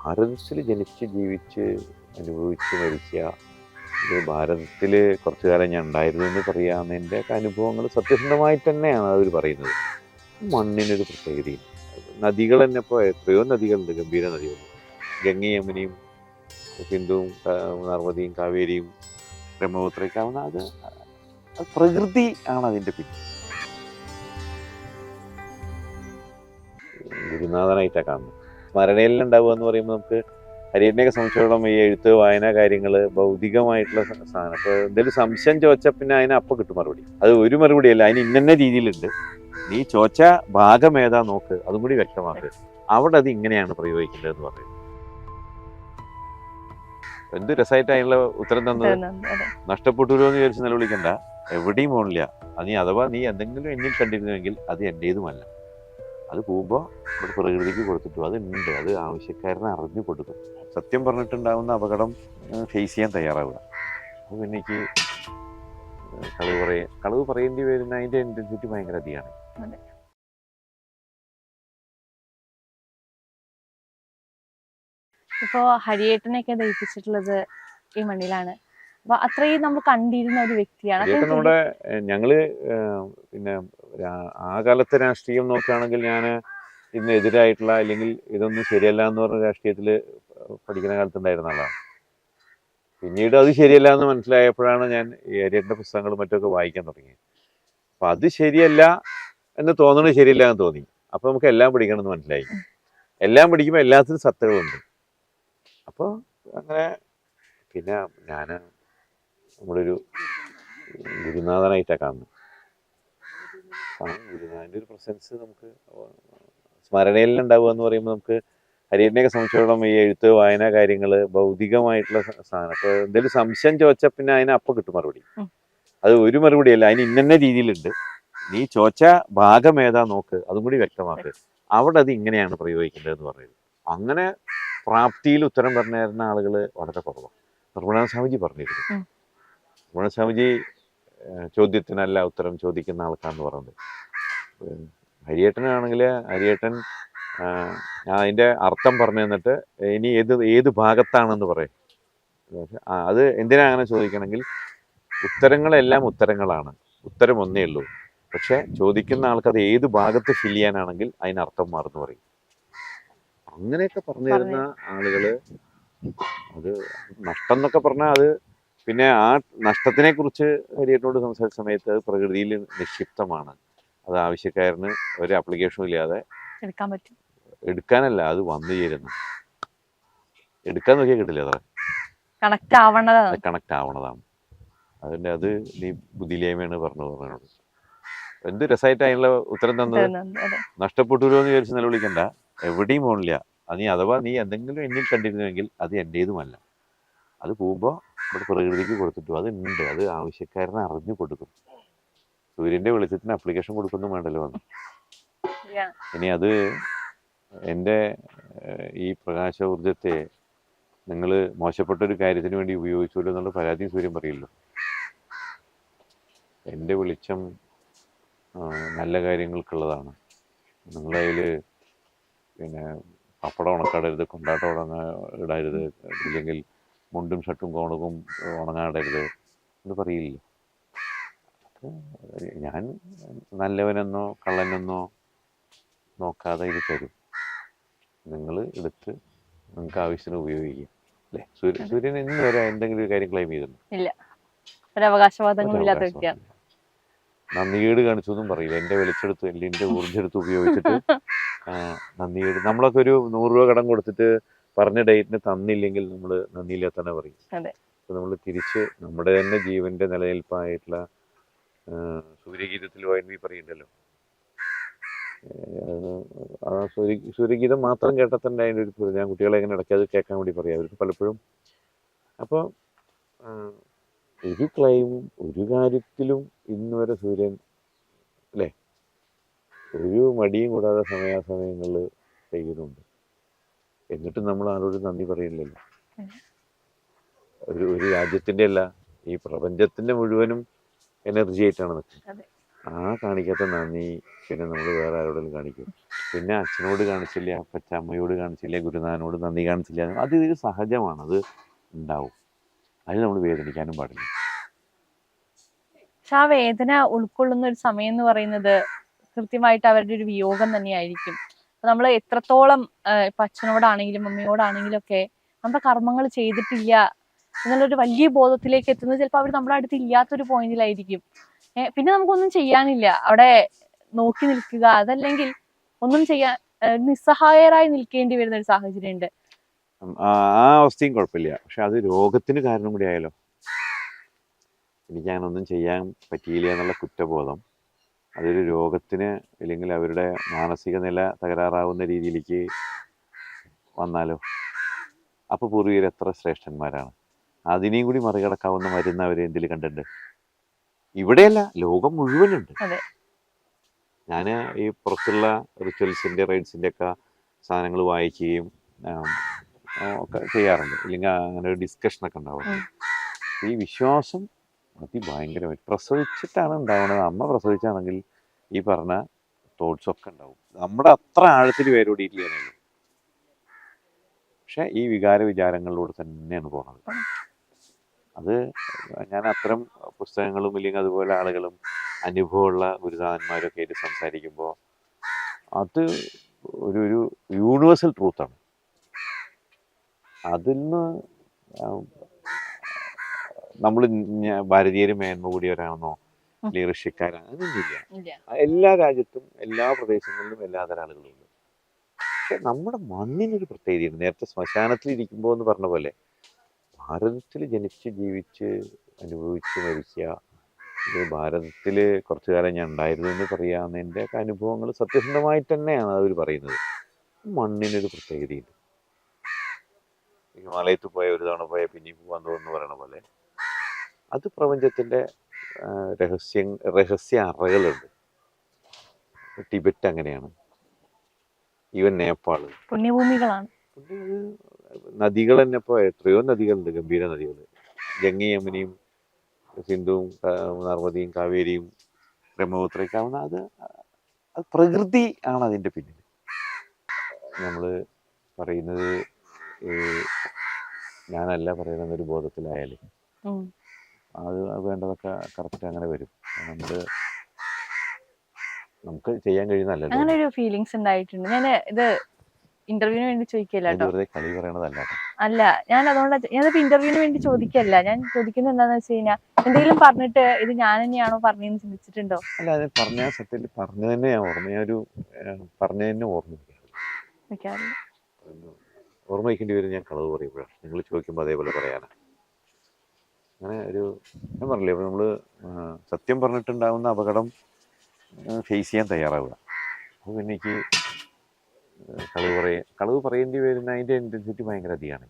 ഭാരതത്തിൽ ജനിച്ച് ജീവിച്ച് അനുഭവിച്ച് മരിച്ച ഭാരതത്തിൽ കുറച്ചു കാലം ഞാൻ ഉണ്ടായിരുന്നു എന്ന് പറയാവുന്നതിൻ്റെ ഒക്കെ അനുഭവങ്ങൾ സത്യസന്ധമായിട്ട് തന്നെയാണ് അവർ പറയുന്നത്. മണ്ണിനൊരു പ്രത്യേകതയും നദികൾ തന്നെ ഇപ്പോൾ എത്രയോ നദികളുണ്ട്, ഗംഭീര നദികൾ, ഗംഗയും യമുനയും സിന്ധുവും നർമ്മദയും കാവേരിയും ബ്രഹ്മപുത്രയൊക്കെ ആവുന്ന അത് പ്രകൃതി ആണ് അതിൻ്റെ പിന്നിൽ. ഗുരുനാഥനായിട്ടാണ് കാണുന്നത്. സ്മരണയിലുണ്ടാവുക എന്ന് പറയുമ്പോൾ നമുക്ക് ഹരിയേട്ടനെയൊക്കെ സംബന്ധിച്ചിടത്തോളം ഈ എഴുത്ത് വായന കാര്യങ്ങൾ ഭൗതികമായിട്ടുള്ള സാധനം. അപ്പോൾ എന്തെങ്കിലും സംശയം ചോദിച്ചാൽ പിന്നെ അതിന് അപ്പം കിട്ടും മറുപടി. അത് ഒരു മറുപടിയല്ല, അതിന് ഇന്ന രീതിയിലുണ്ട്, നീ ചോദിച്ച ഭാഗം ഏതാ നോക്ക്, അതും കൂടി വ്യക്തമാക്ക്, അവിടെ അത് ഇങ്ങനെയാണ് പ്രയോഗിക്കേണ്ടതെന്ന് പറയുന്നത്. എന്ത് രസമായിട്ട് അതിനുള്ള ഉത്തരം തന്നത്. നഷ്ടപ്പെട്ടുല്ലോ എന്ന് വിചാരിച്ച് നിലവിളിക്കണ്ട, എവിടെയും പോണില്ല. അത് അഥവാ നീ എന്തെങ്കിലും എന്നിൽ കണ്ടിരുന്നുവെങ്കിൽ അത് എൻ്റേതുമല്ല. അത് പോകുമ്പോൾ ഇവിടെ പ്രകൃതിക്ക് കൊടുത്തിട്ടു, അത് ഉണ്ട്, അത് ആവശ്യക്കാരനെ അറിഞ്ഞു കൊടുക്കും. സത്യം പറഞ്ഞിട്ടുണ്ടാകുന്ന അപകടം ഫേസ് ചെയ്യാൻ തയ്യാറാവുക. അത് പിന്നെ എനിക്ക് കളവ് പറയേണ്ടി വരുന്ന അതിൻ്റെ ഇൻറ്റൻസിറ്റി ഭയങ്കര അധികമാണ്. ഇപ്പോ ഹരിയേട്ടനെയൊക്കെ ദയിപ്പിച്ചിട്ടുള്ളത് ഈ മണ്ണിലാണ്. അപ്പൊ അത്രയും നമ്മൾ കണ്ടിരുന്ന ഒരു വ്യക്തിയാണ്. നമ്മുടെ ഞങ്ങള് പിന്നെ ആ കാലത്തെ രാഷ്ട്രീയം നോക്കുകയാണെങ്കിൽ ഞാൻ ഇന്ന് എതിരായിട്ടുള്ള അല്ലെങ്കിൽ ഇതൊന്നും ശരിയല്ല എന്ന് പറഞ്ഞ രാഷ്ട്രീയത്തിൽ പഠിക്കുന്ന കാലത്തുണ്ടായിരുന്ന ആളാണ്. പിന്നീട് അത് ശരിയല്ല എന്ന് മനസ്സിലായപ്പോഴാണ് ഞാൻ ഈ ഹരിയേട്ടൻ്റെ പുസ്തകങ്ങളും മറ്റൊക്കെ വായിക്കാൻ തുടങ്ങിയത്. അപ്പം അത് ശരിയല്ല എന്ന് തോന്നണത് ശരിയല്ല എന്ന് തോന്നി. അപ്പോൾ നമുക്ക് എല്ലാം പഠിക്കണമെന്ന് മനസ്സിലായി. എല്ലാം പഠിക്കുമ്പോൾ എല്ലാത്തിനും സത്തകളുണ്ട്. അപ്പോൾ അങ്ങനെ പിന്നെ ഞാൻ നമ്മുടെ ഒരു ഗുരുനാഥനായിട്ടാണ് കാണുന്നത്. ഗുരുനാഥൻ്റെ ഒരു പ്രസൻസ് നമുക്ക് സ്മരണയിലുണ്ടാവുക എന്ന് പറയുമ്പോൾ നമുക്ക് ഹരിയേട്ടനെയൊക്കെ സംബന്ധിച്ചിടത്തോളം ഈ എഴുത്ത് വായന കാര്യങ്ങൾ ഭൗതികമായിട്ടുള്ള സാധനം. അപ്പോൾ എന്തെങ്കിലും സംശയം ചോദിച്ചാൽ പിന്നെ അതിന് അപ്പം കിട്ടും മറുപടി. അത് ഒരു മറുപടിയല്ല, അതിന് ഇന്ന രീതിയിലുണ്ട്, നീ ചോദിച്ച ഭാഗം ഏതാ നോക്ക്, അതും കൂടി വ്യക്തമാക്ക്, അവിടെ അത് ഇങ്ങനെയാണ് പ്രയോഗിക്കേണ്ടതെന്ന് പറയുന്നത്. അങ്ങനെ പ്രാപ്തിയിൽ ഉത്തരം പറഞ്ഞു തരുന്ന ആളുകൾ വളരെ കുറവാണ്. നിർമ്മല സ്വാമിജി പറഞ്ഞിരുന്നു. നിർമ്മല സ്വാമിജി ചോദ്യത്തിനല്ല ഉത്തരം ചോദിക്കുന്ന ആൾക്കാന്ന് പറയുന്നത്. ഹരിയേട്ടനാണെങ്കിൽ ഹരിയേട്ടൻ അതിൻ്റെ അർത്ഥം പറഞ്ഞു തന്നിട്ട് ഇനി ഏത് ഭാഗത്താണെന്ന് പറയും. അത് എന്തിനാ അങ്ങനെ ചോദിക്കണമെങ്കിൽ ഉത്തരങ്ങളെല്ലാം ഉത്തരങ്ങളാണ്, ഉത്തരം ഒന്നേ ഉള്ളൂ. പക്ഷെ ചോദിക്കുന്ന ആൾക്ക് അത് ഏത് ഭാഗത്ത് ഫിൽ ചെയ്യാനാണെങ്കിൽ അതിനർത്ഥം മാറുന്നു പറയും. അങ്ങനെയൊക്കെ പറഞ്ഞു തരുന്ന ആളുകള്, അത് നഷ്ടം എന്നൊക്കെ പറഞ്ഞാൽ അത് പിന്നെ ആ നഷ്ടത്തിനെ കുറിച്ച് ഹരിയേട്ടനോട് സംസാരിച്ച സമയത്ത് അത് പ്രകൃതിയിൽ നിക്ഷിപ്തമാണ്, അത് ആവശ്യക്കാരന് ഒരു ആപ്ലിക്കേഷനും ഇല്ലാതെ എടുക്കാൻ പറ്റും. എടുക്കാനല്ല, അത് വന്നു ചേരുന്നു. എടുക്കാൻ നോക്കിയാൽ കിട്ടില്ല, അത്ര കണക്ട് ആവണതാണ്. അതിൻ്റെ അത് നീ ബുദ്ധിയില്ലായ്മയാണ് പറഞ്ഞോട്. എന്ത് രസമായിട്ട് അതിനുള്ള ഉത്തരം തന്നത്. നഷ്ടപ്പെട്ടുല്ലോ എന്ന് വിചാരിച്ച് നിലവിളിക്കണ്ട, എവിടെയും പോണില്ല. അത് അഥവാ നീ എന്തെങ്കിലും എന്നിൽ കണ്ടിരുന്നുവെങ്കിൽ അത് എൻ്റേതുമല്ല. അത് പോകുമ്പോൾ ഇവിടെ പ്രകൃതിക്ക് കൊടുത്തിട്ടു, അത് ഉണ്ട്, അത് ആവശ്യക്കാരനെ അറിഞ്ഞു കൊടുക്കും. സൂര്യൻ്റെ വെളിച്ചത്തിന് അപ്ലിക്കേഷൻ കൊടുക്കൊന്നും വേണ്ടല്ലോ വന്നു. ഇനി അത് എൻ്റെ ഈ പ്രകാശ ഊർജത്തെ നിങ്ങൾ മോശപ്പെട്ടൊരു കാര്യത്തിന് വേണ്ടി ഉപയോഗിച്ചല്ലോ എന്നുള്ള പരാതിയും സൂര്യൻ പറയില്ലോ. എൻ്റെ വെളിച്ചം നല്ല കാര്യങ്ങൾക്കുള്ളതാണ്. നിങ്ങളതിൽ പിന്നെ പപ്പടം ഉണക്കാടരുത്, കൊണ്ടാട്ടം ഇടരുത്, ഇല്ലെങ്കിൽ മുണ്ടും ഷർട്ടും കോണും ഉണങ്ങാടരുത് എന്ന് പറയില്ല. ഞാൻ നല്ലവനെന്നോ കള്ളനെന്നോ നോക്കാതെ ഇത് തരും, നിങ്ങൾ എടുത്ത് നിങ്ങൾക്ക് ആവശ്യത്തിന് ഉപയോഗിക്കുക. അല്ലേ? സൂര്യൻ ഇന്ന് വരെ എന്തെങ്കിലും ഒരു കാര്യം ക്ലെയിം ചെയ്തിട്ടുണ്ട്? ഇല്ല, അവകാശവാദങ്ങളില്ലാത്ത വ്യക്തിയാണ്. നന്ദികേട് കാണിച്ചു എന്നും പറയില്ല. എൻ്റെ വെളിച്ചെടുത്ത് എൻ്റെ ഊർജ്ജെടുത്ത് ഉപയോഗിച്ചിട്ട് നന്ദികേട്. നമ്മളൊക്കെ ഒരു 100 രൂപ കടം കൊടുത്തിട്ട് പറഞ്ഞ ഡേറ്റിന് തന്നില്ലെങ്കിൽ നമ്മൾ നന്ദിയില്ലാത്തന്നെ പറയും. അപ്പോൾ നമ്മൾ തിരിച്ച് നമ്മുടെ തന്നെ ജീവന്റെ നിലനിൽപ്പായിട്ടുള്ള സൂര്യഗീതത്തിൽ ONV പറയുന്നുണ്ടല്ലോ, ആ സൂര്യഗീതം മാത്രം കേട്ടാൽ തന്നെ അതിൻ്റെ ഒരു, ഞാൻ കുട്ടികളെ എങ്ങനെ ഇടയ്ക്കത് കേൾക്കാൻ വേണ്ടി പറയാം അവർക്ക് പലപ്പോഴും. അപ്പോൾ ഒരു ക്ലെയിമും ഒരു കാര്യത്തിലും ഇന്ന് വരെ സൂര്യൻ, അല്ലേ, ഒരു മടിയും കൂടാതെ സമയാസമയങ്ങളിൽ ചെയ്യുന്നുണ്ട്. എന്നിട്ടും നമ്മൾ ആരോടും നന്ദി പറയുന്നില്ലല്ലോ. ഒരു രാജ്യത്തിൻ്റെ അല്ല, ഈ പ്രപഞ്ചത്തിൻ്റെ മുഴുവനും എനർജി ആയിട്ടാണ് നിൽക്കുന്നത്. കാണിക്കാത്ത നന്ദി പിന്നെ നമ്മൾ വേറെ ആരോടെങ്കിലും കാണിക്കും. പിന്നെ അച്ഛനോട് കാണിച്ചില്ല, അമ്മയോട് കാണിച്ചില്ല, ഗുരുനാഥനോട് നന്ദി കാണിച്ചില്ല, അത് ഇത് സഹജമാണ്, അത് ഉണ്ടാവും. അതിന് നമ്മൾ വേദനിക്കാനും പാടില്ല. പക്ഷെ ആ വേദന ഉൾക്കൊള്ളുന്ന ഒരു സമയം എന്ന് പറയുന്നത് കൃത്യമായിട്ട് അവരുടെ ഒരു വിയോഗം തന്നെയായിരിക്കും. നമ്മൾ എത്രത്തോളം ഇപ്പൊ അച്ഛനോടാണെങ്കിലും അമ്മയോടാണെങ്കിലും ഒക്കെ നമ്മുടെ കർമ്മങ്ങൾ ചെയ്തിട്ടില്ല എന്നുള്ളൊരു വലിയ ബോധത്തിലേക്ക് എത്തുന്നത് ചിലപ്പോൾ അവർ നമ്മുടെ അടുത്ത് ഇല്ലാത്തൊരു പോയിന്റിലായിരിക്കും. പിന്നെ നമുക്കൊന്നും ചെയ്യാനില്ല, അവിടെ നോക്കി നിൽക്കുക, അതല്ലെങ്കിൽ ഒന്നും ചെയ്യാൻ നിസ്സഹായരായി നിൽക്കേണ്ടി വരുന്ന ഒരു സാഹചര്യം ഉണ്ട്. ആ അവസ്ഥയും കുഴപ്പമില്ല. പക്ഷെ അത് രോഗത്തിന് കാരണം കൂടി ആയാലോ, എനിക്ക് അങ്ങനെ ഒന്നും ചെയ്യാൻ പറ്റിയില്ല എന്നുള്ള കുറ്റബോധം അതൊരു രോഗത്തിന് അല്ലെങ്കിൽ അവരുടെ മാനസിക നില തകരാറാവുന്ന രീതിയിലേക്ക് വന്നാലോ? അപ്പോൾ പൂർവികർ എത്ര ശ്രേഷ്ഠന്മാരാണ്. അതിനെയും കൂടി മറികടക്കാവുന്ന മരുന്ന് അവർ എന്തിൽ കണ്ടിട്ടുണ്ട്? ഇവിടെയല്ല, ലോകം മുഴുവനുണ്ട്. ഞാൻ ഈ പുറത്തുള്ള റിച്വൽസിൻ്റെ റൈറ്റ്സിൻ്റെ ഒക്കെ സാധനങ്ങൾ വായിക്കുകയും ഒക്കെ ചെയ്യാറുണ്ട്. ഇല്ലെങ്കിൽ അങ്ങനെ ഒരു ഡിസ്കഷനൊക്കെ ഉണ്ടാവാറുണ്ട്. ഈ വിശ്വാസം അതിഭയങ്കരമായി പ്രസവിച്ചിട്ടാണ് ഉണ്ടാവുന്നത്. അമ്മ പ്രസവിച്ചാണെങ്കിൽ ഈ പറഞ്ഞ തോട്ട്സ് ഒക്കെ ഉണ്ടാവും. നമ്മുടെ അത്ര ആഴത്തിൽ വേരോടിയിട്ടില്ല. പക്ഷെ ഈ വികാര വിചാരങ്ങളിലൂടെ തന്നെയാണ് പോകുന്നത്. അത് ഞാൻ അത്തരം പുസ്തകങ്ങളും ഇല്ലെങ്കിൽ അതുപോലെ ആളുകളും അനുഭവമുള്ള ഗുരുനാഥന്മാരൊക്കെ ആയിട്ട് സംസാരിക്കുമ്പോൾ അത് ഒരു യൂണിവേഴ്സൽ ട്രൂത്താണ്. അതിൽ നിന്ന് നമ്മൾ ഭാരതീയര് മേന്മ കൂടിയവരാണെന്നോ അല്ലെങ്കിൽ ഋഷിക്കാരാണ് അതൊന്നുമില്ല. എല്ലാ രാജ്യത്തും എല്ലാ പ്രദേശങ്ങളിലും എല്ലാ തരം ആളുകളും ഉണ്ട്. പക്ഷെ നമ്മുടെ മണ്ണിനൊരു പ്രത്യേകതയുണ്ട്. നേരത്തെ ശ്മശാനത്തിൽ ഇരിക്കുമ്പോൾ എന്ന് പറഞ്ഞ പോലെ ഭാരതത്തിൽ ജനിച്ച് ജീവിച്ച് അനുഭവിച്ച് മരിക്കുക, ഭാരതത്തിൽ കുറച്ചു കാലം ഞാൻ ഉണ്ടായിരുന്നു എന്ന് പറയാവുന്നതിൻ്റെ ഒക്കെ അനുഭവങ്ങൾ സത്യസന്ധമായിട്ട് തന്നെയാണ് അവർ പറയുന്നത്. മണ്ണിനൊരു പ്രത്യേകതയുണ്ട്. ഹിമാലയത്തിൽ പോയ ഒരു തവണ പോയ പിന്നെയും പോകാൻ തോന്നുന്നു പറയണ പോലെ അത് പ്രപഞ്ചത്തിൻ്റെ രഹസ്യ അറകളുണ്ട്. ടിബറ്റ് അങ്ങനെയാണ്, ഈവൻ നേപ്പാൾ പുണ്യഭൂമികളാണ്. നദികൾ തന്നെ ഇപ്പോൾ എത്രയോ നദികളുണ്ട്, ഗംഭീര നദികൾ. ഗംഗയും യമുനയും സിന്ധുവും നർമ്മദയും കാവേരിയും ബ്രഹ്മപുത്രയൊക്കെ ആവുന്ന അത് പ്രകൃതി ആണ് അതിൻ്റെ പിന്നിൽ. നമ്മൾ പറയുന്നത് ഞാനല്ല പറയുന്നൊരു ബോധത്തിലായാൽ അത് വേണ്ടതൊക്കെ കറക്റ്റ് അങ്ങനെ വരും. നമുക്ക് ചെയ്യാൻ കഴിയുന്നല്ലോ. അങ്ങനെ ഒരു ഫീലിങ്സ് ഉണ്ടായിട്ടുണ്ട്. ഞാൻ ഇത് ഇന്റർവ്യൂവിന് വേണ്ടി ചോദിക്കല്ല കേട്ടോ, കളി പറയണതല്ല അല്ല. ഞാൻ അതുകൊണ്ട് ഞാനിപ്പോ ഇന്റർവ്യൂവിന് വേണ്ടി ചോദിക്കല്ല. ഞാൻ ചോദിക്കുന്നത് എന്താന്ന് വെച്ച് കഴിഞ്ഞാൽ എന്തെങ്കിലും പറഞ്ഞിട്ട് ഇത് ഞാൻ തന്നെയാണോ പറഞ്ഞതെന്ന് ചിന്തിച്ചിട്ടുണ്ടോ? അല്ല, അത് പറഞ്ഞ സത്യത്തിൽ പറഞ്ഞു തന്നെ ഞാൻ ഓർമ്മ, പറഞ്ഞു തന്നെ ഓർമ്മിക്കാറില്ല. ഓർമ്മ വയ്ക്കേണ്ടി വരും ഞാൻ കളവ് പറയുമ്പോഴാണ്. നിങ്ങൾ ചോദിക്കുമ്പോൾ അതേപോലെ പറയാനാണ്. അങ്ങനെ ഞാൻ പറഞ്ഞില്ലേ, നമ്മൾ സത്യം പറഞ്ഞിട്ടുണ്ടാകുന്ന അപകടം ഫേസ് ചെയ്യാൻ തയ്യാറാവുക. അപ്പോൾ പിന്നെ എനിക്ക് കളവ് പറയേണ്ടി വരുന്ന അതിൻ്റെ ഇൻറ്റൻസിറ്റി ഭയങ്കര അധികമാണ്.